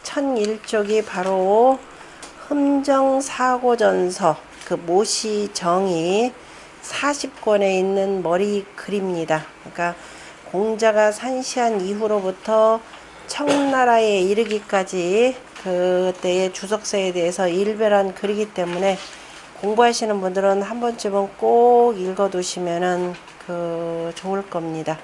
천일족이 바로 흠정사고전서 그 모시정이 40권에 있는 머리 글입니다. 그러니까 공자가 산시한 이후로부터 청나라에 이르기까지 그때의 주석서에 대해서 일별한 글이기 때문에 공부하시는 분들은 한 번쯤은 꼭 읽어두시면은 좋을 겁니다.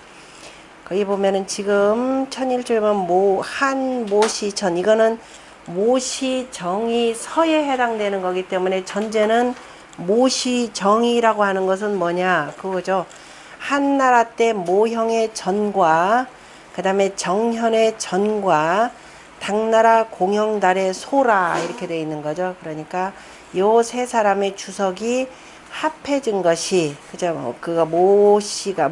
거기 보면은 지금 천일조면 한모시전, 이거는 모시정이 서에 해당되는 거기 때문에 전제는 모시정이라고 하는 것은 뭐냐 그거죠. 한나라 때 모형의 전과 그 다음에 정현의 전과 당나라 공영달의 소라 이렇게 되어 있는 거죠. 그러니까 요 세 사람의 주석이 합해진 것이 그죠.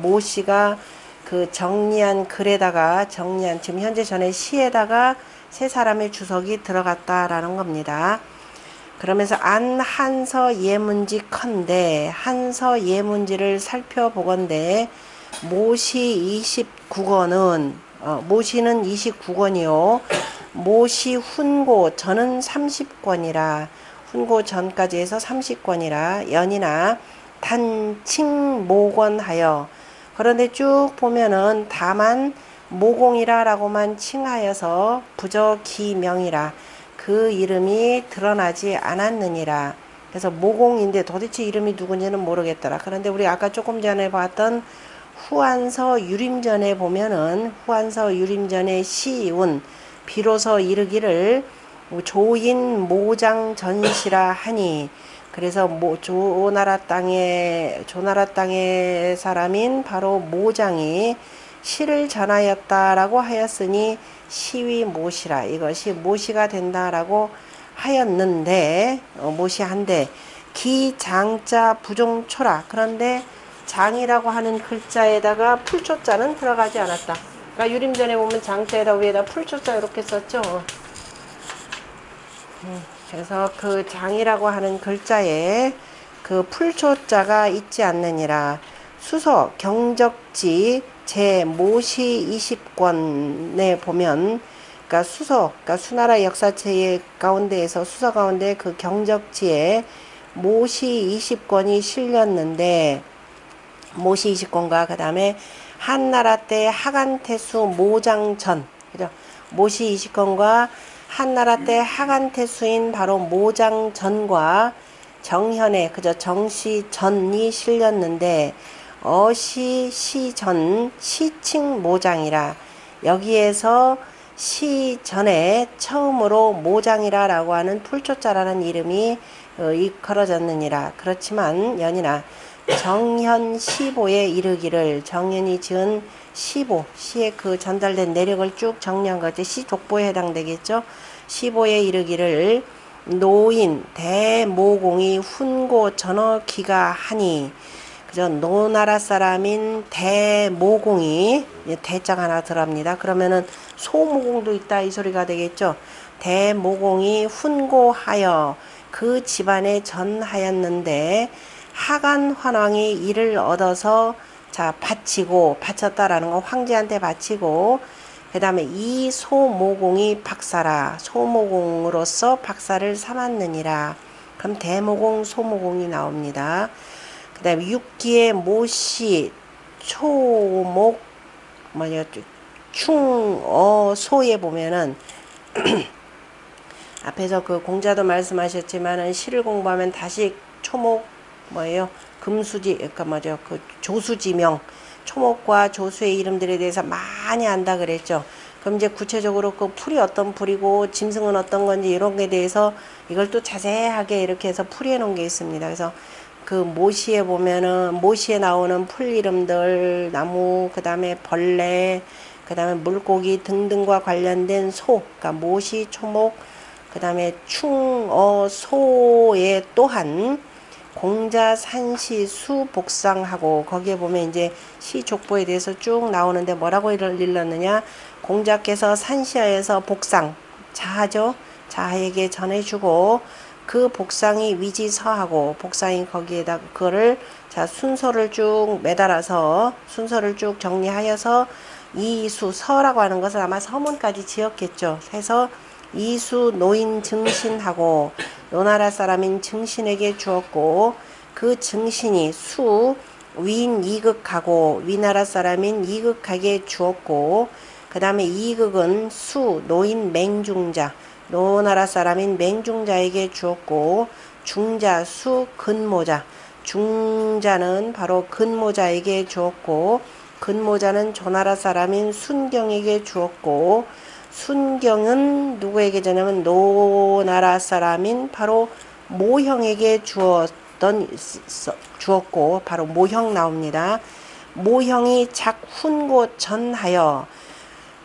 모시가 그 정리한 글에다가 지금 현재 전에 시에다가 세 사람의 주석이 들어갔다라는 겁니다. 그러면서 한서 예문지 컨대 한서 예문지를 살펴보건대 모시 29권은 모시는 29권이요. 모시 훈고 전은 30권이라 훈고 전까지 해서 30권이라 연이나 단칭 모권하여 그런데 쭉 보면은 다만 모공이라라고만 칭하여서 부적기명이라 그 이름이 드러나지 않았느니라. 그래서 모공인데 도대체 이름이 누군지는 모르겠더라. 그런데 우리 아까 조금 전에 봤던 후한서 유림전에 보면은 후한서 유림전의 시운 비로소 이르기를 조인 모장 전시라 하니 그래서 조나라 땅의 사람인 바로 모장이 시를 전하였다라고 하였으니 시위 모시라 이것이 모시가 된다라고 하였는데 모시한데 기장자 부종초라 그런데 장이라고 하는 글자에다가 풀초자는 들어가지 않았다. 그러니까 유림전에 보면 장자에다 위에다 풀초자 이렇게 썼죠. 그래서 그 장이라고 하는 글자에 그 풀초자가 있지 않느니라. 수서 경적지 제 모시 20권에 보면 그러니까 수나라 역사체 가운데에서 수서 가운데 그 경적지에 모시 20권이 실렸는데 모시 20권과 그 다음에 한나라 때 하간태수 모장전 그죠? 모시 20권과 한나라 때 하간태수인 바로 모장전과 정현의 그저 정시전이 실렸는데 시전 시칭 모장이라 여기에서 시전에 처음으로 모장이라라고 하는 풀초자라는 이름이 일컬어졌느니라. 그렇지만 연이나 정현 시보에 이르기를 정현이 지은 시에 그 전달된 내력을 쭉 정리한 것이 시족보에 해당되겠죠. 시보에 이르기를 노인 대모공이 훈고 전어기가 하니 그저 노나라 사람인 대모공이 대자가 하나 들어갑니다. 그러면은 소모공도 있다 이 소리가 되겠죠. 대모공이 훈고하여 그 집안에 전하였는데 하간 환왕이 이를 얻어서 바쳤다라는 거 황제한테 바치고 그 다음에 이 소모공이 박사라 소모공으로서 박사를 삼았느니라. 그럼 대모공 소모공이 나옵니다. 그 다음에 육기의 모시 초목 충어소에 보면은 앞에서 그 공자도 말씀하셨지만은 시를 공부하면 다시 초목 금수지 그러니까 그 조수지명 초목과 조수의 이름들에 대해서 많이 안다 그랬죠. 그럼 이제 구체적으로 그 풀이 어떤 풀이고 짐승은 어떤 건지 이런 게 대해서 이걸 또 자세하게 이렇게 해서 풀이해 놓은 게 있습니다. 그래서 그 모시에 보면은 모시에 나오는 풀 이름들 나무 그 다음에 벌레 그 다음에 물고기 등등과 관련된 그러니까 모시 초목 그 다음에 충어소에 또한 공자 산시 수 복상하고 거기에 보면 이제 시 족보에 대해서 쭉 나오는데 뭐라고 일렀느냐 공자께서 산시하에서 복상 자하죠. 자하에게 전해주고 그 복상이 위지서하고 복상이 거기에다 그거를 순서를 쭉 매달아서 순서를 쭉 정리하여서 이수서라고 하는 것은 아마 서문까지 지었겠죠. 해서 이수 노인 증신하고 노나라 사람인 증신에게 주었고 그 증신이 수 위인 이극하고 위나라 사람인 이극하게 주었고 그 다음에 이극은 수 노인 맹중자 노나라 사람인 맹중자에게 주었고 중자 수 근모자 중자는 바로 근모자에게 주었고 근모자는 조나라 사람인 순경에게 주었고 순경은 누구에게 주냐면 노나라 사람인 바로 모형에게 주었고 바로 모형 나옵니다. 모형이 작훈고 전하여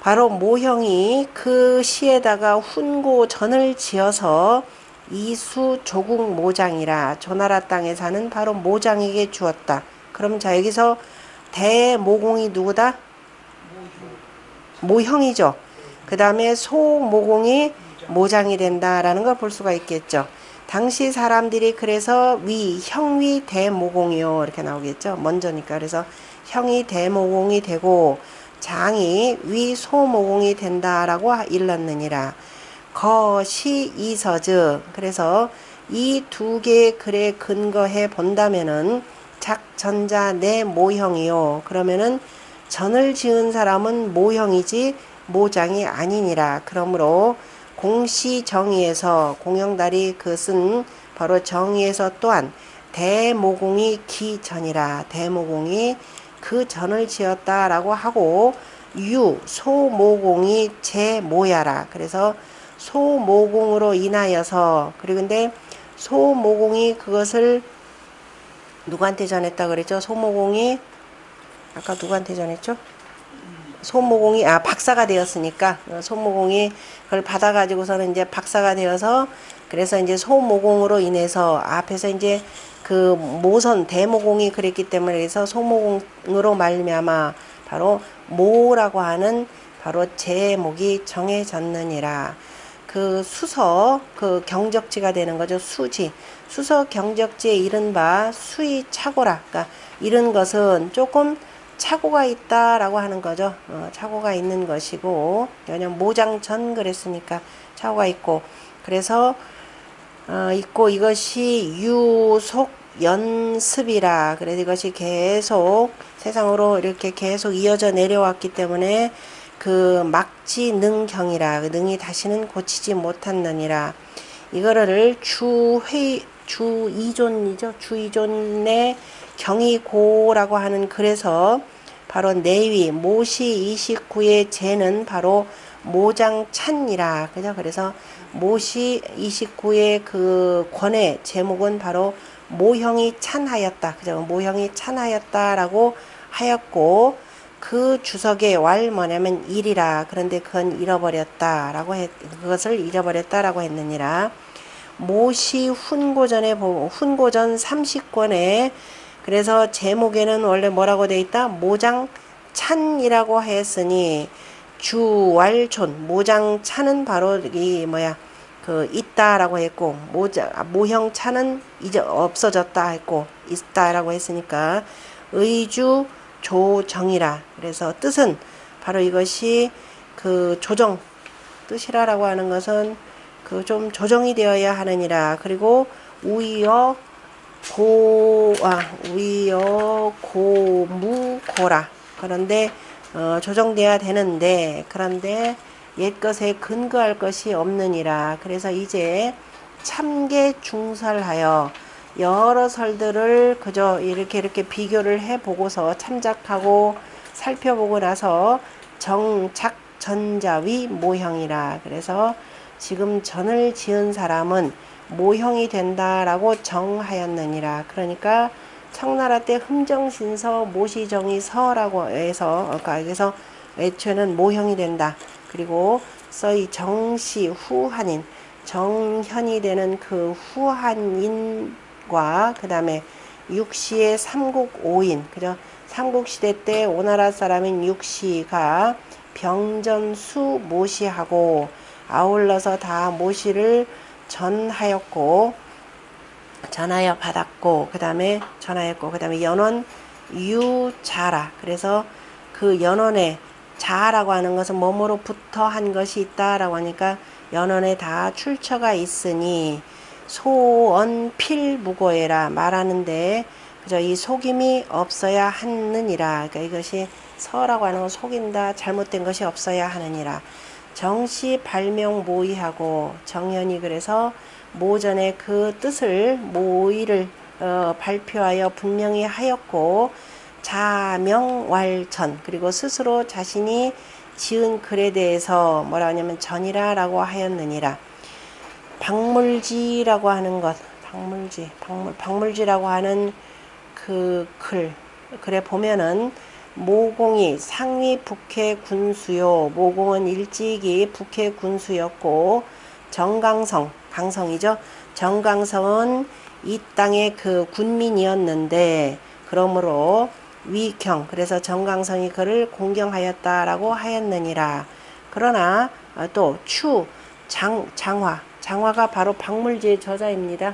바로 모형이 그 시에다가 훈고전을 지어서 이수 조국 모장이라 조나라 땅에 사는 바로 모장에게 주었다. 그럼 자 여기서 대모공이 누구다? 모형이죠. 그 다음에 소모공이 모장이 된다라는 걸 볼 수가 있겠죠. 당시 사람들이 그래서 형위 대모공이요 이렇게 나오겠죠. 먼저니까 그래서 형이 대모공이 되고 장이 소모공이 된다라고 일렀느니라. 거시 이서즉 그래서 이 두 개의 글에 근거해 본다면은 작전자 내 모형이요. 그러면은 전을 지은 사람은 모형이지 모장이 아니니라. 그러므로 공시정의에서 공영달이 그 쓴 바로 정의에서 또한 대모공이 기전이라. 대모공이 그 전을 지었다라고 하고 소모공이 제모야라. 그래서 소모공으로 인하여서 그리고 근데 소모공이 그것을 누구한테 전했다 그랬죠? 소모공이 아까 누구한테 전했죠? 소모공이 박사가 되었으니까 소모공이 그걸 받아가지고서는 이제 박사가 되어서 그래서 이제 소모공으로 인해서 앞에서 이제 그 모선 대모공이 그랬기 때문에 그래서 소모공으로 말미암아 바로 모라고 하는 바로 제목이 정해졌느니라. 그 수서 그 경적지가 되는 거죠. 수지 수서 경적지에 이른바 수의 착오라. 그러니까 이런 것은 조금 착오가 있다라고 하는 거죠. 착오가 있는 것이고 왜냐면 모장전 그랬으니까 착오가 있고 그래서 있고 이것이 유속 연습이라. 그래서 이것이 계속 세상으로 이렇게 계속 이어져 내려왔기 때문에 그 막지 능경이라. 그 능이 다시는 고치지 못한느니라. 이거를 주이존이죠. 주이존의 경이고라고 하는 글에서 바로 내위 모시 29의 제는 바로 모장찬이라. 그죠? 그래서 모시 29의 그 권의 제목은 바로 모형이 찬하였다. 그죠? 모형이 찬하였다라고 하였고 그 주석의 왈 뭐냐면 일이라. 그런데 그건 잃어버렸다라고 그것을 잃어버렸다라고 했느니라. 모시 훈고전에 보고 훈고전 30권에 그래서 제목에는 원래 뭐라고 돼 있다? 모장찬이라고 했으니 주왈촌 모장찬은 바로 이 그 있다라고 했고 모형찬은 이제 없어졌다 했고 있다라고 했으니까 의주 조정이라. 그래서 뜻은 바로 이것이 그 조정 뜻이라라고 하는 것은 그 좀 조정이 되어야 하느니라. 그리고 우이어 고무고라. 그런데 조정돼야 되는데 그런데 옛것에 근거할 것이 없느니라. 그래서 이제 참개 중설하여 여러 설들을 그저 이렇게 비교를 해보고서 참작하고 살펴보고 나서 정작전자위 모형이라. 그래서 지금 전을 지은 사람은 모형이 된다라고 정하였느니라. 그러니까 청나라 때 흠정신서 모시정의서라고 해서 여기서 애초에는 모형이 된다. 그리고 서이 정시 후한인 정현이 되는 그 후한인과 그 다음에 육시의 삼국오인 그죠? 삼국시대 때 오나라 사람인 육시가 병전수 모시하고 아울러서 다 모시를 전하여 받았고 그 다음에 전하였고 그 다음에 연원 유자라. 그래서 그 연원에 자라고 하는 것은 뭐뭐로부터 한 것이 있다라고 하니까 연언에 다 출처가 있으니 소언필무고해라 말하는데 그죠? 이 속임이 없어야 하느니라. 그러니까 이것이 서라고 하는 건 속인다, 잘못된 것이 없어야 하느니라. 정시 발명 모의하고 정현이 그래서 모전에 그 뜻을 모의를 발표하여 분명히 하였고 자명왈전 그리고 스스로 자신이 지은 글에 대해서 뭐라 하냐면 전이라라고 하였느니라. 박물지라고 하는 것, 박물지라고 하는 그 글에 보면은 모공이 상위 북해 군수요. 모공은 일찍이 북해 군수였고 정강성, 강성이죠. 정강성은 이 땅의 그 군민이었는데 그러므로 위경 그래서 정강성이 그를 공경하였다라고 하였느니라. 그러나 또 장화가 바로 박물지의 저자입니다.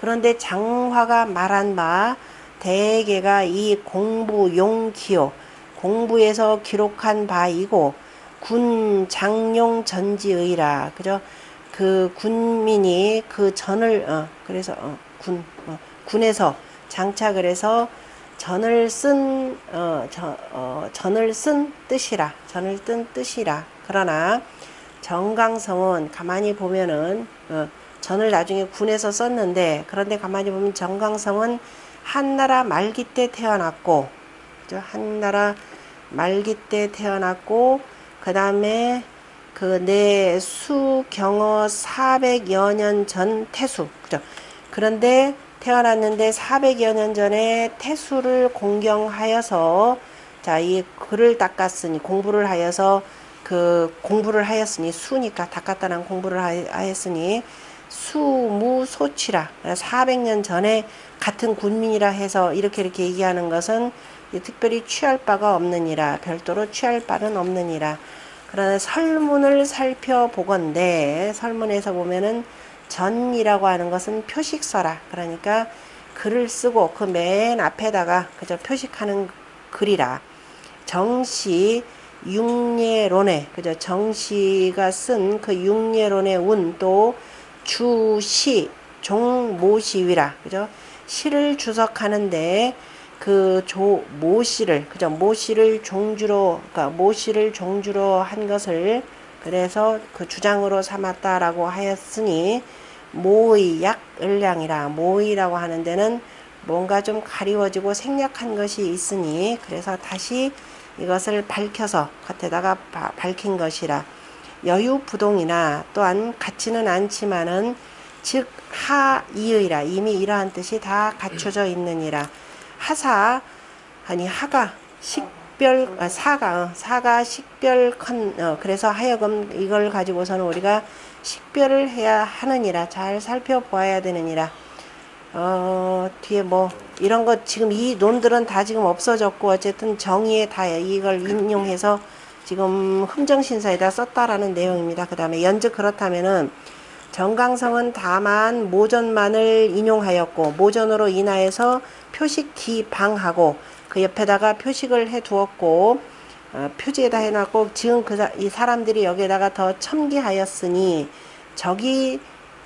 그런데 장화가 말한 바 대개가 이 공부용기요 공부에서 기록한 바이고 군 장용 전지의라. 그죠? 그 군민이 그 전을 그래서 군에서 장착을 해서 전을 쓴 뜻이라. 전을 뜬 뜻이라. 그러나 정강성은 가만히 보면은 전을 나중에 군에서 썼는데 그런데 가만히 보면 정강성은 한나라 말기 때 태어났고 한나라 말기 때 태어났고 그 다음에 그 내수경어 400여 년 전 태수 그죠? 그런데 태어났는데 400여 년 전에 태수를 공경하여서 자, 이 글을 닦았으니 공부를 하여서 공부를 하였으니 수니까 닦았다는 공부를 하였으니 수무소치라 400년 전에 같은 군민이라 해서 이렇게 얘기하는 것은 특별히 취할 바가 없느니라. 별도로 취할 바는 없느니라. 그러나 설문을 살펴보건대 설문에서 보면은 전이라고 하는 것은 표식서라. 그러니까 글을 쓰고 그 맨 앞에다가 그저 표식하는 글이라. 정시 육례론에 그저 정시가 쓴 그 육례론의 운 또 주시 종모시위라. 그죠? 시를 주석하는데 그 모시를 그죠? 모시를 종주로 그러니까 모시를 종주로 한 것을 그래서 그 주장으로 삼았다라고 하였으니 모의 약을량이라. 모의라고 하는 데는 뭔가 좀 가리워지고 생략한 것이 있으니 그래서 다시 이것을 밝혀서 겉에다가 밝힌 것이라. 여유부동이나 또한 같지는 않지만은 즉 하이의라. 이미 이러한 뜻이 다 갖춰져 있느니라. 하사 아니 하가 식별 사가 식별컨 그래서 하여금 이걸 가지고서는 우리가 식별을 해야 하느니라. 잘 살펴보아야 되느니라. 뒤에 뭐 이런 것 지금 이 논들은 다 지금 없어졌고 어쨌든 정의에 다 이걸 인용해서 지금 흥정신사에다 썼다라는 내용입니다. 그 다음에 연즉 그렇다면은 정강성은 다만 모전만을 인용하였고 모전으로 인하여서 표식 기방하고 그 옆에다가 표식을 해 두었고 표지에다 해놨고 지금 이 사람들이 여기에다가 더 첨기하였으니 저기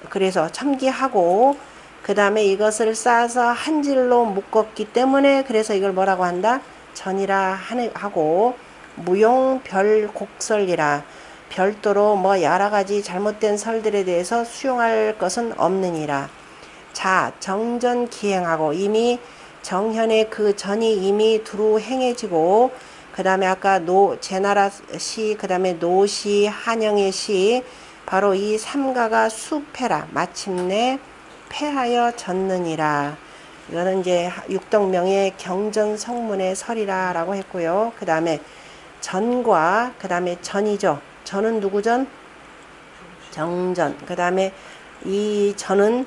그래서 첨기하고 그 다음에 이것을 싸서 한 질로 묶었기 때문에 그래서 이걸 뭐라고 한다? 전이라 하고 무용별곡설이라. 별도로 뭐 여러가지 잘못된 설들에 대해서 수용할 것은 없느니라. 자 정전기행하고 이미 정현의 그 전이 이미 두루 행해지고 그 다음에 아까 제나라 시 그 다음에 노시 한영의 시 바로 이 삼가가 수패라. 마침내 패하여 졌느니라. 이거는 이제 육덕명의 경전성문의 설이라 라고 했고요. 그 다음에 전과 그 다음에 전이죠. 전은 누구 전? 정전. 그 다음에 이 전은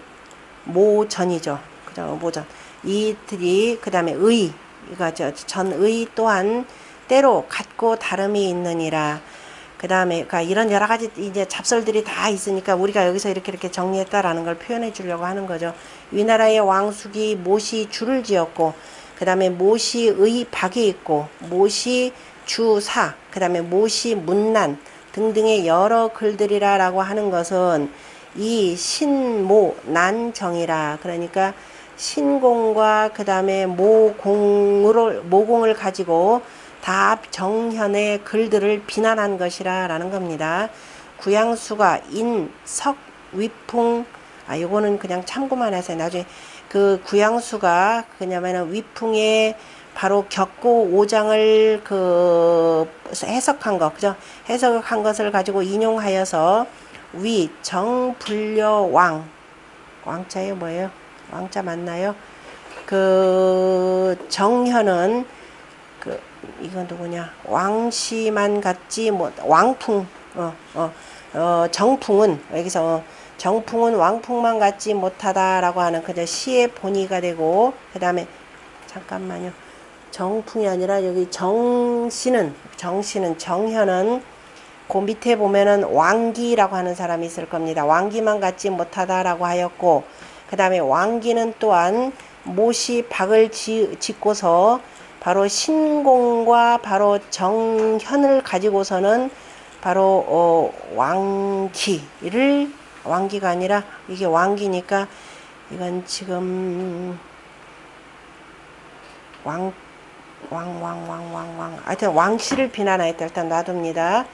모전이죠. 그죠? 모전. 이들이 그 다음에 의 이거죠. 전의 또한 때로 같고 다름이 있느니라. 그 다음에 그러니까 이런 여러 가지 이제 잡설들이 다 있으니까 우리가 여기서 이렇게 정리했다라는 걸 표현해 주려고 하는 거죠. 위나라의 왕숙이 모시 주를 지었고 그 다음에 모시의 박이 있고 모시 주사, 그 다음에 모시, 문난 등등의 여러 글들이라 라고 하는 것은 이 신모 난정이라, 그러니까 신공과 그 다음에 모공을 가지고 다 정현의 글들을 비난한 것이라 라는 겁니다. 구양수가 인, 석, 위풍, 요거는 그냥 참고만 하세요. 나중에 그 구양수가 그냐면은 위풍에 바로 격고 오장을 해석한 것, 그죠? 해석한 것을 가지고 인용하여서 위, 정, 불려, 왕자예요, 뭐예요? 왕자 맞나요? 정현은 이건 누구냐? 왕씨만 같지 뭐 왕풍, 정풍은 여기서 정풍은 왕풍만 같지 못하다라고 하는 그저 시의 본의가 되고, 그 다음에 잠깐만요. 정풍이 아니라 여기 정현은 그 밑에 보면은 왕기라고 하는 사람이 있을 겁니다. 왕기만 같지 못하다라고 하였고, 그 다음에 왕기는 또한 모시 박을 짓고서 바로 신공과 바로 정현을 가지고서는 바로 왕기가 아니라 이게 왕기니까 이건 지금 하여튼 왕씨를 비난하였다. 일단 놔둡니다.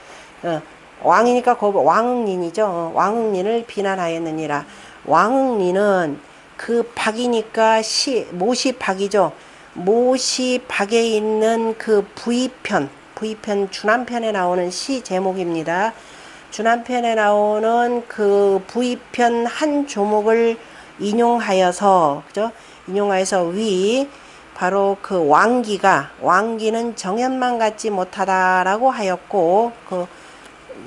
왕이니까 왕응린이죠. 왕응린을 비난하였느니라. 왕응린은 그 박이니까 모시박이죠. 모시박에 있는 그 부의편 주남편에 나오는 시 제목입니다. 주남편에 나오는 그 부의편 한 조목을 인용하여서, 그죠? 인용하여서 바로 그 왕기는 정현만 같지 못하다라고 하였고,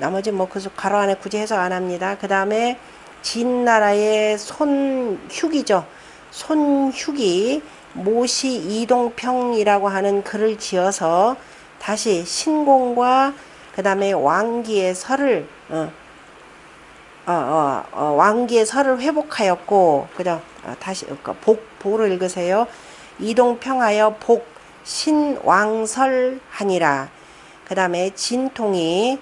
나머지 가로 안에 굳이 해석 안 합니다. 그 다음에 진나라의 손휴기죠. 손휴기 모시 이동평이라고 하는 글을 지어서 다시 신공과 그 다음에 왕기의 설을 회복하였고, 그죠? 다시 복을 읽으세요. 이동평하여 복 신왕설하니라. 그 다음에 진통이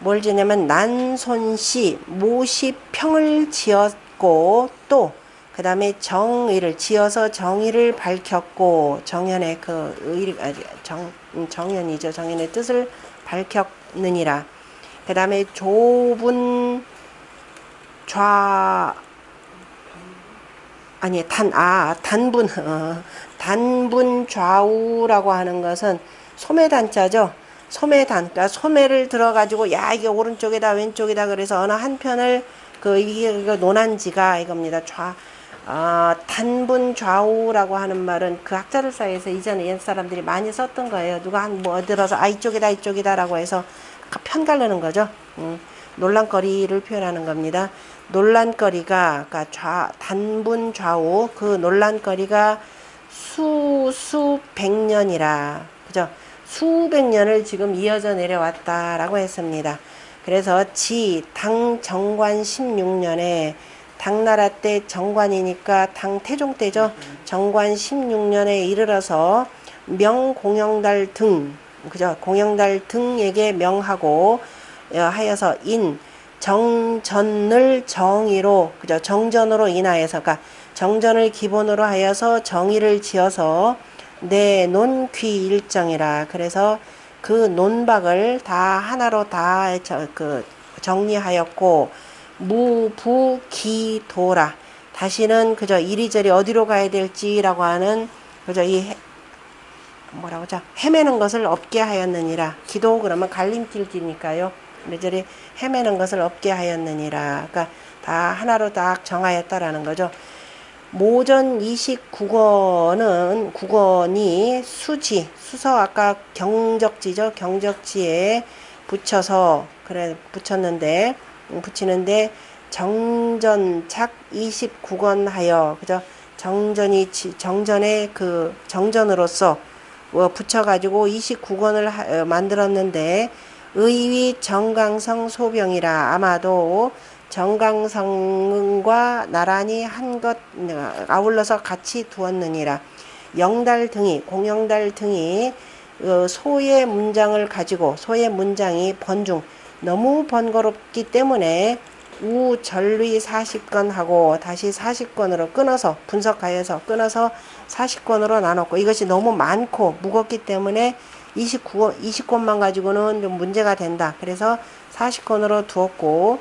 뭘 지냐면 난손씨 모시평을 지었고, 또 그 다음에 정의를 지어서 정의를 밝혔고, 정현의 정현이죠. 정현의 뜻을 밝혔느니라. 그 다음에 좁은 단분 좌우라고 하는 것은 소매단자죠. 그러니까 소매를 들어가지고 이게 오른쪽이다 왼쪽이다 그래서 어느 한편을 이게 논한지가 이겁니다. 단분 좌우라고 하는 말은 그 학자들 사이에서 이전에 옛 사람들이 많이 썼던 거예요. 누가 들어서 이쪽이다라고 해서 편가르는 거죠. 논란거리를 표현하는 겁니다. 논란거리가, 그러니까 단분 좌우, 그 논란거리가 수백년이라, 그죠? 수백 년을 지금 이어져 내려왔다라고 했습니다. 그래서 당 정관 16년에, 당나라 때 정관이니까 태종 때죠. 정관 16년에 이르러서 명공영달 등, 그죠? 공영달 등에게 명하고 하여서 정전을 정의로, 그죠? 정전으로 인하여서, 그러니까 정전을 기본으로 하여서 정의를 지어서 내논귀 일정이라. 그래서 그 논박을 다 하나로 다 정리하였고, 무부기도라. 다시는 그저 이리저리 어디로 가야 될지라고 하는 그저 헤매는 것을 없게 하였느니라. 기도 그러면 갈림길이니까요. 이리저리 헤매는 것을 없게 하였느니라. 그러니까 다 하나로 딱 정하였다라는 거죠. 모전 29권이 수서 아까 경적지죠. 경적지에 붙이는데 정전작 29권 하여, 그죠? 정전의 정전으로서 붙여가지고 29권을 만들었는데, 의위 정강성 소병이라. 아마도 정강성과 나란히 아울러서 같이 두었느니라. 공영달 등이 소의 문장을 가지고 소의 문장이 번중 너무 번거롭기 때문에 우전리 40권 하고 다시 40권으로 끊어서 분석하여서 끊어서 40권으로 나눴고, 이것이 너무 많고 무겁기 때문에 20권만 가지고는 좀 문제가 된다. 그래서 40권으로 두었고,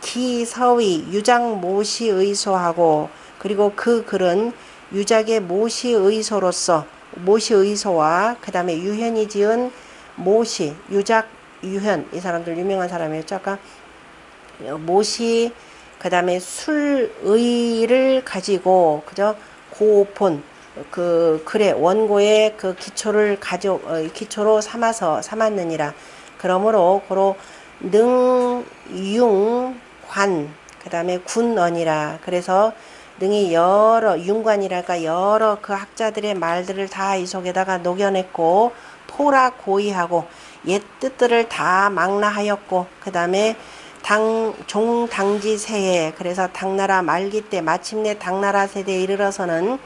기서위 유작 모시의소하고, 그리고 그 글은 유작의 모시의소로서 모시의소와 그 다음에 유현이 지은 모시 유작 유현, 이 사람들 유명한 사람이었죠. 아까 모시 그 다음에 술의를 가지고 그죠, 고본 그 글의 원고의 그 기초를 기초로 삼았느니라. 그러므로 고로 능융관 그 다음에 군언이라. 그래서 능이 여러 윤관이랄까 여러 그 학자들의 말들을 다 이 속에다가 녹여냈고, 포라 고의하고 옛 뜻들을 다 망라하였고, 그 다음에 종당지세에, 그래서 당나라 말기 때 마침내 당나라 세대에 이르러서는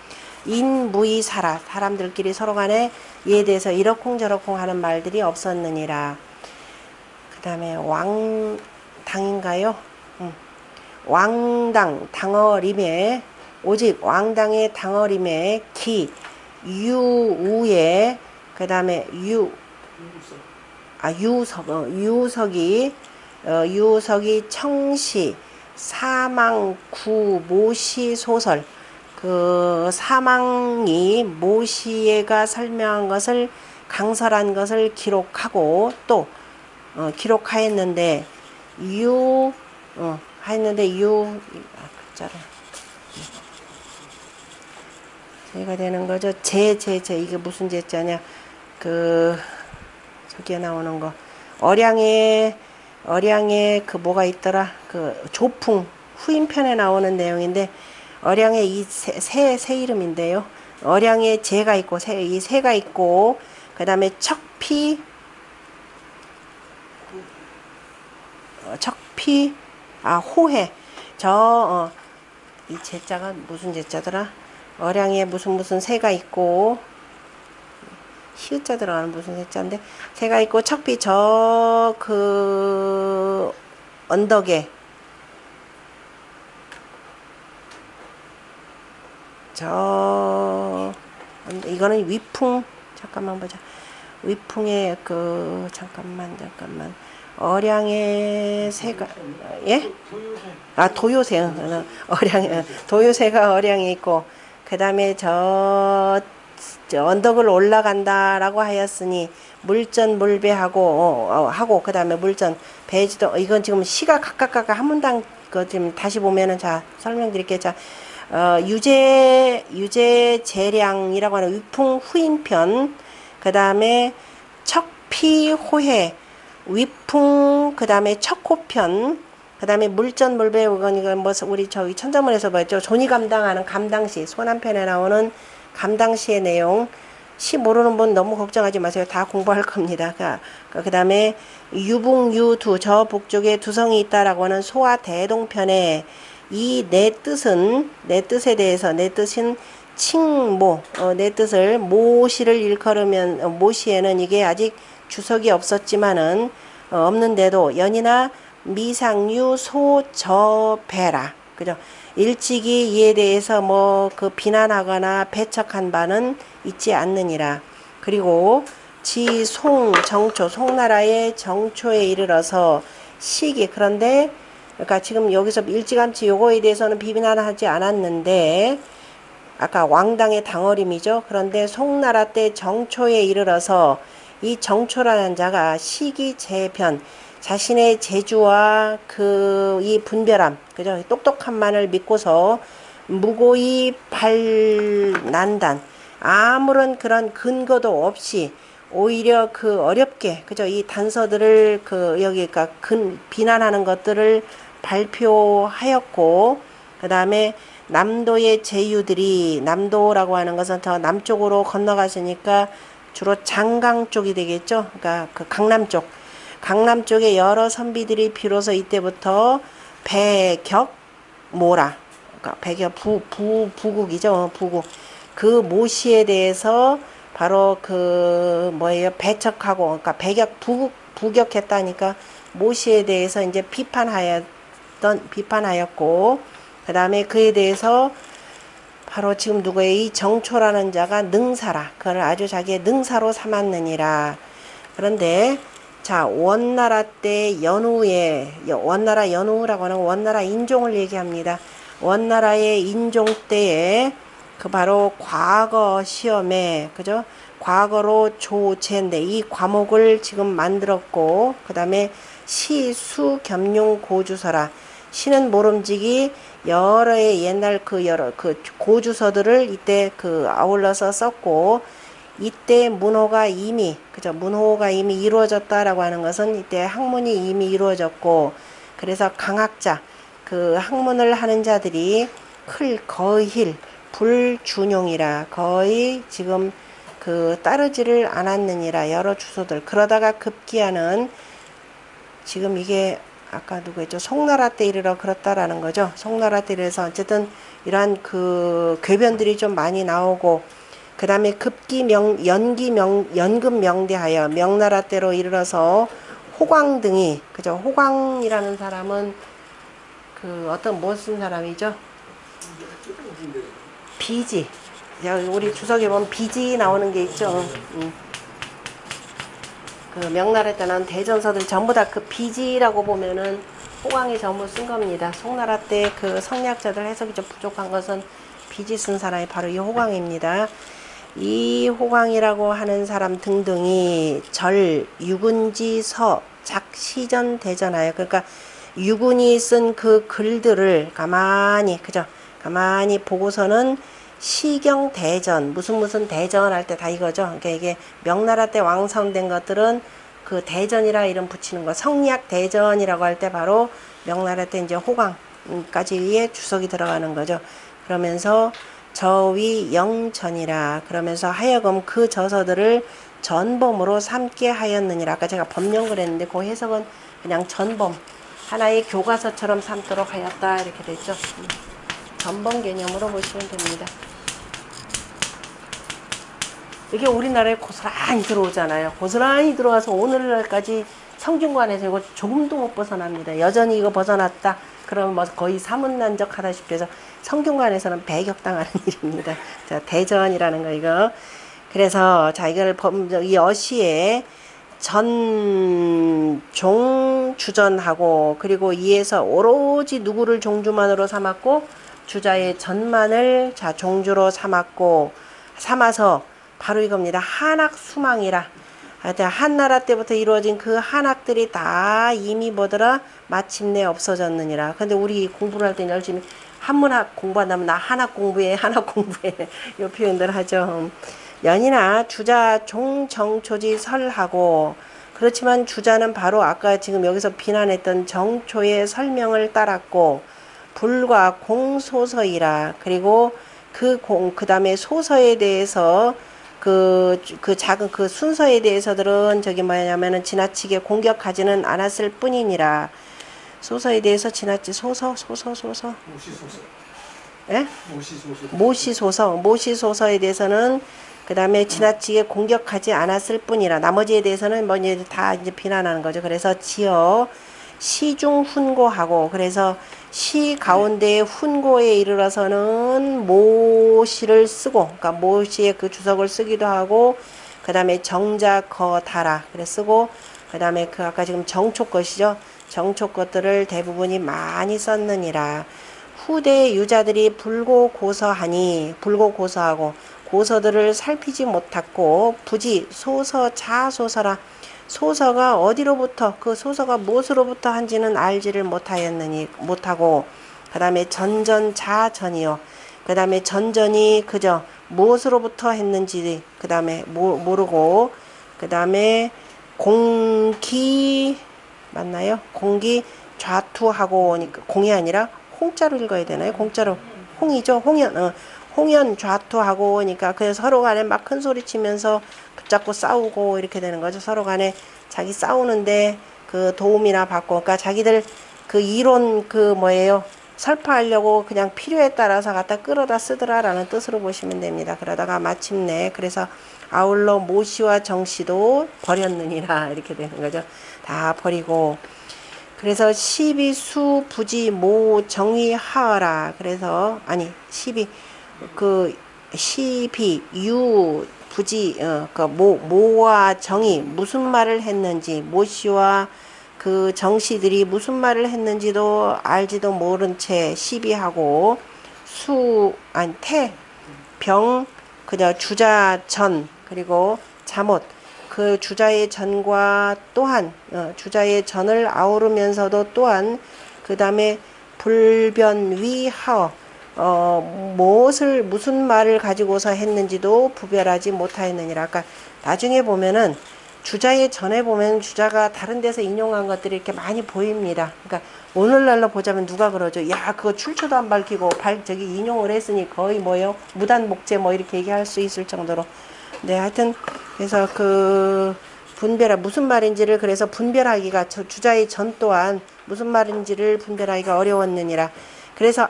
인무이사라, 사람들끼리 서로 간에 이에 대해서 이러쿵저러쿵 하는 말들이 없었느니라. 그 다음에 왕당인가요? 왕당 당어림에, 오직 왕당의 당어림에 기 유우에, 그 다음에 유석이 청시 사망구 모시 소설, 그 사망이 모시에가 설명한 것을 강설한 것을 기록하고 또 기록하였는데 글자로 제가 되는 거죠. 이게 무슨 제자냐? 그 저기에 나오는 거 어량에 그 뭐가 있더라? 그 조풍 후인편에 나오는 내용인데, 어량에 이 새 이름인데요. 어량에 제가 있고 이 새가 있고, 그 다음에 척피 호해 이 제자가 무슨 제자더라? 어량에 무슨 새가 있고, 히읗자 들어가는 무슨 제자인데, 새가 있고 척피 그 언덕에 이거는 위풍, 잠깐만 보자. 위풍의 그 잠깐만 어량의 새가, 예? 도요새. 도요새가 어량에 있고, 그 다음에 저 언덕을 올라간다라고 하였으니 물전물배하고 그 다음에 물전 배지도, 이건 지금 시가 각각 한 문당 그 지금 다시 보면은 자 설명드릴게요. 자 유제 재량이라고 하는 위풍 후인편, 그 다음에 척피호해 위풍, 그 다음에 척호편, 그 다음에 물전물배, 이건 뭐 우리 저기 천자문에서 봤죠. 존이 감당하는 감당시, 소남편에 나오는 감당시의 내용. 시 모르는 분 너무 걱정하지 마세요. 다 공부할 겁니다. 그 다음에 유붕유두, 저 북쪽에 두성이 있다라고 하는 소화 대동편에 이 내 뜻에 대해서, 내 뜻인 칭모, 내 뜻을 모시를 일컬으면, 모시에는 이게 아직 주석이 없었지만은 없는데도 연이나 미상유 소저배라, 그죠? 일찍이 이에 대해서 뭐 그 비난하거나 배척한 바는 있지 않느니라. 그리고 정초, 송나라의 정초에 이르러서 시기, 그런데 그러니까 지금 여기서 일찌감치 요거에 대해서는 비난하지 않았는데, 아까 왕당의 당어림이죠. 그런데 송나라 때 정초에 이르러서 이 정초라는 자가 시기재변, 자신의 재주와 이 분별함, 그죠? 똑똑함만을 믿고서 무고히 발난단, 아무런 그런 근거도 없이 오히려 그 어렵게, 그죠? 이 단서들을 여기가 비난하는 것들을 발표하였고, 그 다음에 남도의 제유들이, 남도라고 하는 것은 더 남쪽으로 건너갔으니까 주로 장강 쪽이 되겠죠. 그러니까 그 강남 쪽에 여러 선비들이 비로소 이때부터 배격모라, 그러니까 부국이죠. 부국. 그 모시에 대해서 바로 그 뭐예요? 배척하고, 그러니까 부격했다니까 모시에 대해서 이제 비판하였고, 그 다음에 그에 대해서 바로 지금 누구예요? 이 정초라는 자가 능사라. 그걸 아주 자기의 능사로 삼았느니라. 그런데 자, 원나라 때 연후에, 원나라 연후라고 하는 원나라 인종을 얘기합니다. 원나라의 인종 때에 그 바로 과거 시험에, 그죠? 과거로 조제인데 이 과목을 지금 만들었고, 그 다음에 시, 수, 겸용, 고주서라. 시는 모름지기 여러의 옛날 그 여러 그 고주서들을 이때 그 아울러서 썼고, 이때 문호가 이미, 그죠? 문호가 이미 이루어졌다라고 하는 것은 이때 학문이 이미 이루어졌고, 그래서 강학자, 그 학문을 하는 자들이 거힐, 불준용이라, 거의 지금 그 따르지를 않았느니라, 여러 주소들. 그러다가 급기야는 지금 이게 아까 누구 했죠? 송나라 때 이르러 그렇다라는 거죠. 송나라 때 이래서 어쨌든 이러한 그 궤변들이 좀 많이 나오고, 그 다음에 연금 명대하여 명나라 때로 이르러서 호광 등이, 그죠? 호광이라는 사람은 그 어떤 무슨 사람이죠? 비지. 우리 주석에 보면 비지 나오는 게 있죠. 그 명나라 때는 대전서들 전부 다 그 비지라고 보면은 호광이 전부 쓴 겁니다. 송나라 때 그 성리학자들 해석이 좀 부족한 것은 비지 쓴 사람이 바로 이 호광입니다. 이 호광이라고 하는 사람 등등이 유군지, 작시전, 대전하여, 그러니까 유군이 쓴 그 글들을 가만히, 그죠? 가만히 보고서는 시경 대전, 무슨 대전 할 때 다 이거죠. 그러니까 이게 명나라 때 왕성된 것들은 그 대전이라 이름 붙이는 거, 성리학 대전이라고 할 때 바로 명나라 때 이제 호광까지의 주석이 들어가는 거죠. 그러면서 저위 영전이라, 그러면서 하여금 그 저서들을 전범으로 삼게 하였느니라. 아까 제가 법령을 했는데 그 해석은 그냥 전범, 하나의 교과서처럼 삼도록 하였다 이렇게 됐죠. 전범 개념으로 보시면 됩니다. 이게 우리나라에 고스란히 들어오잖아요. 고스란히 들어와서 오늘날까지 성균관에서 이거 조금도 못 벗어납니다. 여전히 이거 벗어났다 그러면 뭐 거의 사문난적 하다시피 해서 성균관에서는 배격당하는 일입니다. 자, 대전이라는 거 이거. 그래서 자, 이걸 이 어시에 주전하고, 그리고 이에서 오로지 누구를 종주만으로 삼았고, 주자의 전만을 자 종주로 삼아서 바로 이겁니다. 한학 수망이라. 한나라 때부터 이루어진 그 한학들이 다 이미 뭐더라? 마침내 없어졌느니라. 근데 우리 공부를 할 때 열심히 한문학 공부한다면 나 한학 공부해 이 표현들 하죠. 연이나 주자 종정초지 설하고, 그렇지만 주자는 바로 아까 지금 여기서 비난했던 정초의 설명을 따랐고, 불과 공소서이라. 그리고 그 다음에 소서에 대해서 그 작은 그 순서에 대해서들은 저기 뭐냐면은 지나치게 공격하지는 않았을 뿐이니라. 소서에 대해서 모시소서. 예? 모시소서에 대해서는 그 다음에 지나치게 공격하지 않았을 뿐이라. 나머지에 대해서는 뭐 이제 다 이제 비난하는 거죠. 그래서 시중 훈고하고, 그래서 시 가운데 훈고에 이르러서는 모시를 쓰고, 그러니까 모시의 그 주석을 쓰기도 하고, 그 다음에 정자 거다라 그래 쓰고, 그 다음에 그 아까 지금 정초 것이죠. 정초 것들을 대부분이 많이 썼느니라. 후대 유자들이 불고고서하고 고서들을 살피지 못했고, 부지 소서 자소서라. 소서가 어디로부터, 그 소서가 무엇으로부터 한지는 알지를 못하고, 그 다음에 전전자전이요. 그 다음에 전전이 그저 무엇으로부터 했는지, 그 다음에 모르고, 그 다음에 공기, 맞나요? 공기 좌투하고, 공이 아니라 홍자로 읽어야 되나요? 공자로. 홍이죠? 홍연 좌투하고 오니까 그래서 서로 간에 막 큰 소리 치면서 붙잡고 싸우고 이렇게 되는 거죠. 서로 간에 자기 싸우는데 그 도움이나 받고, 그러니까 자기들 그 이론 설파하려고 그냥 필요에 따라서 갖다 끌어다 쓰더라라는 뜻으로 보시면 됩니다. 그러다가 마침내 그래서 아울러 모씨와 정씨도 버렸느니라 이렇게 되는 거죠. 다 버리고. 그래서 시비 수 부지 모 정의 하어라. 그래서 아니 시비 그 시비 유 부지 그 모와 정의 무슨 말을 했는지 모씨와 그 정씨들이 무슨 말을 했는지도 알지도 모른 채 시비하고 수 아니 태병 그저 주자 전 그리고 잠옷 그 주자의 전과 또한 주자의 전을 아우르면서도 또한 그 다음에 불변위하어 무슨 말을 가지고서 했는지도 구별하지 못하였느니라. 아까 나중에 보면은 주자의 전에 보면 주자가 다른 데서 인용한 것들이 이렇게 많이 보입니다. 그러니까 오늘날로 보자면 누가 그러죠? 야, 그거 출처도 안 밝히고 저기 인용을 했으니 거의 뭐요? 무단목재 뭐 이렇게 얘기할 수 있을 정도로. 네, 하여튼 그래서 그 무슨 말인지를 그래서 분별하기가 주자의 전 또한 무슨 말인지를 분별하기가 어려웠느니라. 그래서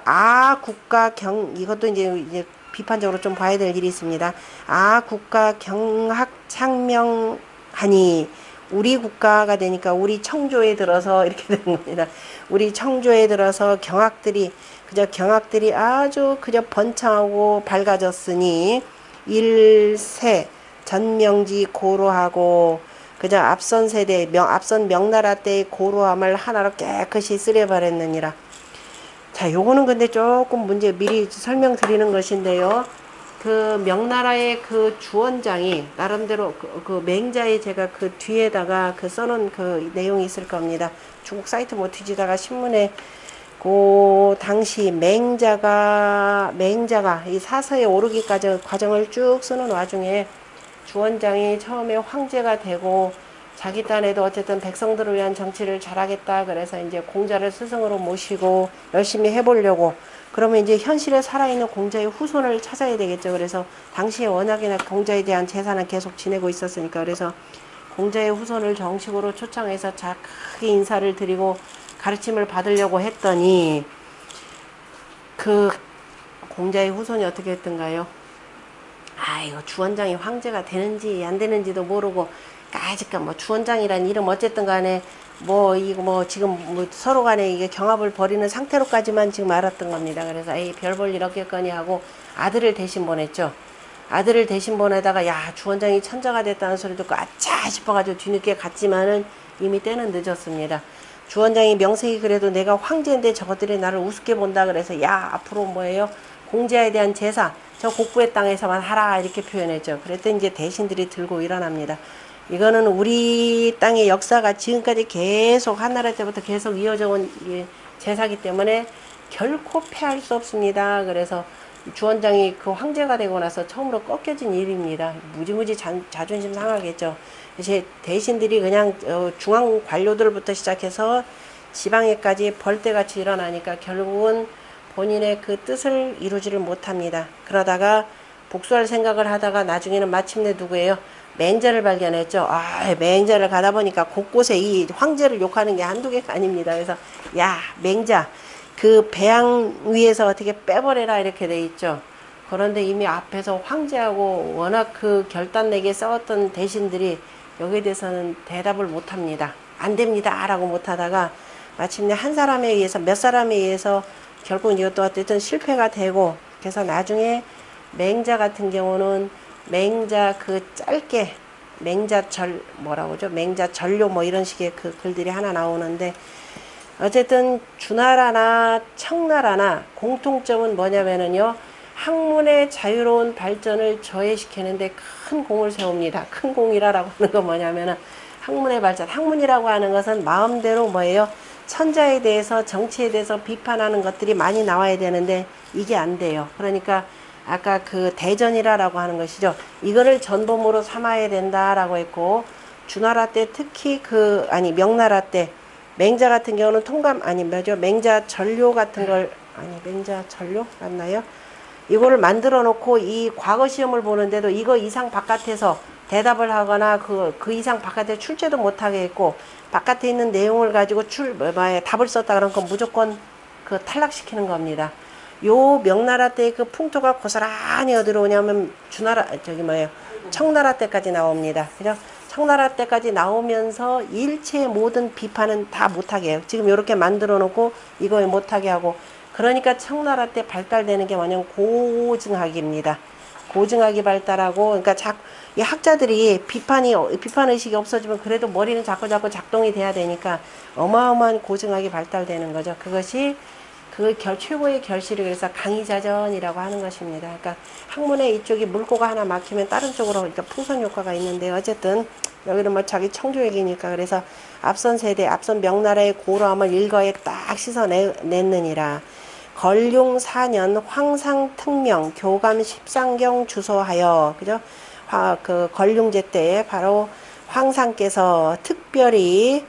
국가 이것도 이제 비판적으로 좀 봐야 될 일이 있습니다. 국가 경학 창명하니 우리 국가가 되니까 우리 청조에 들어서 이렇게 되는 겁니다. 우리 청조에 들어서 경학들이 아주 그저 번창하고 밝아졌으니 일세 전명지 고로하고 그저 앞선 세대 앞선 명나라 때의 고로함을 하나로 깨끗이 쓰려버렸느니라. 자, 요거는 근데 조금 미리 설명드리는 것인데요. 그 명나라의 그 주원장이 나름대로 그 맹자에 제가 그 뒤에다가 그 써놓은 그 내용이 있을 겁니다. 중국 사이트 뭐 뒤지다가 신문에 그 당시 맹자가 이 사서에 오르기까지 과정을 쭉 쓰는 와중에 주원장이 처음에 황제가 되고 자기 딴에도 어쨌든 백성들을 위한 정치를 잘하겠다 그래서 이제 공자를 스승으로 모시고 열심히 해보려고 그러면 이제 현실에 살아있는 공자의 후손을 찾아야 되겠죠. 그래서 당시에 워낙이나 공자에 대한 제사는 계속 지내고 있었으니까 그래서 공자의 후손을 정식으로 초청해서 크게 인사를 드리고 가르침을 받으려고 했더니 그 공자의 후손이 어떻게 했던가요? 이거 주원장이 황제가 되는지 안 되는지도 모르고 아직까 뭐 주원장이란 이름 어쨌든 간에 지금 서로 간에 이게 경합을 벌이는 상태로까지만 지금 알았던 겁니다. 그래서 별 볼 일 없겠거니 하고 아들을 대신 보냈죠. 아들을 대신 보내다가 주원장이 천자가 됐다는 소리 듣고 아차 싶어가지고 뒤늦게 갔지만은 이미 때는 늦었습니다. 주원장이 명색이 그래도 내가 황제인데 저것들이 나를 우습게 본다 그래서 앞으로 공자에 대한 제사 저 곡부의 땅에서만 하라 이렇게 표현했죠. 그랬더니 이제 대신들이 들고 일어납니다. 이거는 우리 땅의 역사가 지금까지 계속 한나라 때부터 계속 이어져 온 제사기 때문에 결코 패할 수 없습니다. 그래서 주원장이 그 황제가 되고 나서 처음으로 꺾여진 일입니다. 무지무지 자존심 상하겠죠. 이제 대신들이 그냥 중앙 관료들부터 시작해서 지방에까지 벌떼같이 일어나니까 결국은 본인의 그 뜻을 이루지를 못합니다. 그러다가 복수할 생각을 하다가 나중에는 마침내 누구예요? 맹자를 발견했죠. 맹자를 가다 보니까 곳곳에 이 황제를 욕하는 게 한두 개가 아닙니다. 그래서 맹자 그 배양 위에서 어떻게 빼버려라 이렇게 돼 있죠. 그런데 이미 앞에서 황제하고 워낙 그 결단내게 싸웠던 대신들이 여기에 대해서는 대답을 못합니다. 안 됩니다 라고 못하다가 마침내 한 사람에 의해서 몇 사람에 의해서 결국 이것도 어쨌든 실패가 되고 그래서 나중에 맹자 같은 경우는 맹자 그 짧게 맹자전료 뭐 이런 식의 그 글들이 하나 나오는데 어쨌든 주나라나 청나라나 공통점은 뭐냐면은요 학문의 자유로운 발전을 저해시키는데 큰 공을 세웁니다. 큰 공이라고 하는 건 뭐냐면은 학문의 발전, 학문이라고 하는 것은 마음대로 천자에 대해서 정치에 대해서 비판하는 것들이 많이 나와야 되는데 이게 안 돼요. 그러니까 아까 그 대전이라고 하는 것이죠. 이거를 전범으로 삼아야 된다라고 했고 주나라 때 특히 명나라 때 맹자 같은 경우는 맹자 전료 같은 걸 맹자 전료 맞나요? 이거를 만들어 놓고 이 과거 시험을 보는데도 이거 이상 바깥에서 대답을 하거나 그 이상 바깥에 출제도 못하게 했고 바깥에 있는 내용을 가지고 답을 썼다 그런 건 무조건 탈락시키는 겁니다. 요 명나라 때의 그 풍토가 고스란히 어디로 오냐면 청나라 때까지 나옵니다. 그죠? 청나라 때까지 나오면서 일체 모든 비판은 다 못하게 해요. 지금 이렇게 만들어 놓고 이거 못하게 하고. 그러니까 청나라 때 발달되는 게 뭐냐면 고증학입니다. 고증학이 발달하고, 그러니까 이 학자들이 비판 의식이 없어지면 그래도 머리는 자꾸 작동이 돼야 되니까 어마어마한 고증학이 발달되는 거죠. 그것이 최고의 결실이 그래서 강의자전이라고 하는 것입니다. 그러니까 학문의 이쪽이 물고가 하나 막히면 다른 쪽으로 그러니까 풍선 효과가 있는데, 어쨌든 여기는 뭐 자기 청조 얘기니까, 그래서 앞선 세대, 앞선 명나라의 고로함을 일거에 딱 씻어냈느니라. 걸륭 4년 황상특명 교감 십상경 주소하여, 그죠? 그 걸륭제 때 바로 황상께서 특별히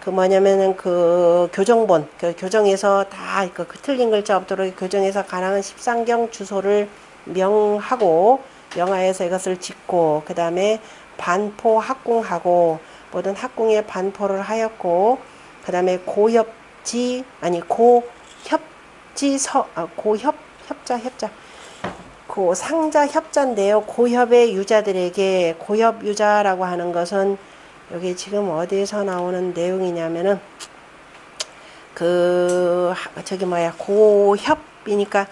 뭐냐면은 그 교정본, 그 교정에서 다 그 틀린 글자 없도록 교정에서 가능한 십상경 주소를 명하여서 이것을 짓고, 그 다음에 반포 합공하고, 모든 합공에 반포를 하였고, 그 다음에 상자 협자인데요. 고협의 유자들에게, 고협 유자라고 하는 것은 여기 지금 어디에서 나오는 내용이냐면은 고협이니까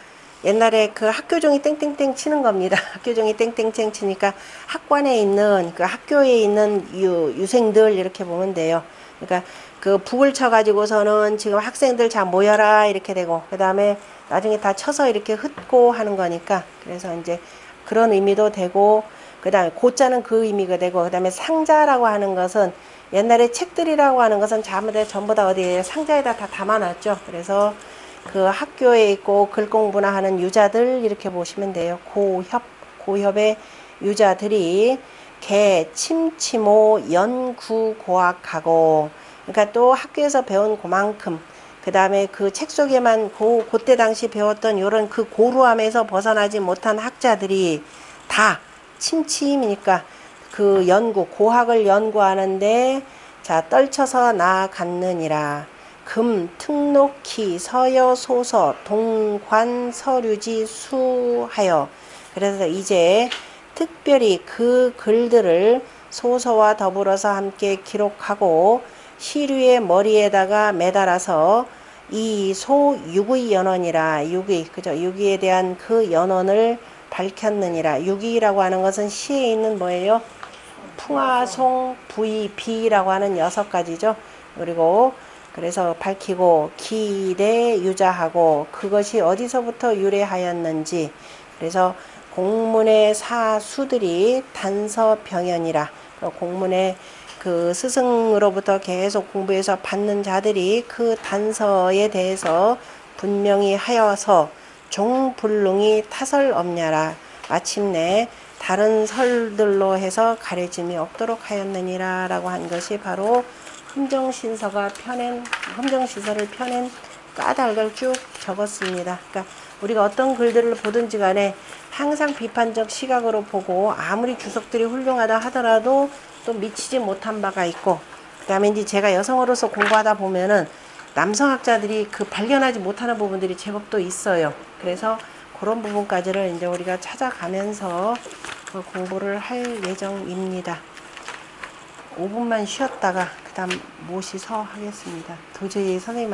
옛날에 그 학교종이 땡땡땡 치는 겁니다. 학교종이 땡땡땡 치니까 학관에 있는 그 학교에 있는 유생들 이렇게 보면 돼요. 그러니까 그 북을 쳐가지고서는 지금 학생들 자 모여라 이렇게 되고, 그 다음에 나중에 다 쳐서 이렇게 흩고 하는 거니까, 그래서 이제 그런 의미도 되고, 그 다음에 고자는 그 의미가 되고, 그 다음에 상자라고 하는 것은 옛날에 책들이라고 하는 것은 전부 다 어디에 상자에다 다 담아놨죠. 그래서 그 학교에 있고 글 공부나 하는 유자들 이렇게 보시면 돼요. 고협의 유자들이 침치모 연구고학하고, 그러니까 또 학교에서 배운 그만큼, 그 다음에 그 책 속에만 그때 당시 배웠던 요런 그 고루함에서 벗어나지 못한 학자들이 다 침침이니까 그 고학을 연구하는데 떨쳐서 나아갔느니라. 특록히 서여 소서 동관 서류지 수하여. 그래서 이제 특별히 그 글들을 소서와 더불어서 함께 기록하고 시류의 머리에다가 매달아서 이 유의 연원이라, 그죠? 유기에 대한 그 연원을 밝혔느니라. 유기라고 하는 것은 시에 있는 뭐예요? 풍화송, 비라고 하는 6가지죠. 그리고 그래서 밝히고 기대 유자하고, 그것이 어디서부터 유래하였는지. 그래서 공문의 사수들이 단서병연이라. 공문의 그 스승으로부터 계속 공부해서 받는 자들이 그 단서에 대해서 분명히 하여서 종불능이 타설 없냐라. 마침내 다른 설들로 해서 가려짐이 없도록 하였느니라 라고 한 것이 바로 흠정신서를 펴낸 까닭을 쭉 적었습니다. 그러니까 우리가 어떤 글들을 보든지 간에 항상 비판적 시각으로 보고, 아무리 주석들이 훌륭하다 하더라도 또 미치지 못한 바가 있고, 그 다음에 이제 제가 여성으로서 공부하다 보면은 남성학자들이 그 발견하지 못하는 부분들이 제법 또 있어요. 그래서 그런 부분까지를 이제 우리가 찾아가면서 공부를 할 예정입니다. 5분만 쉬었다가 그 다음 모시서 하겠습니다. 도저히 선생님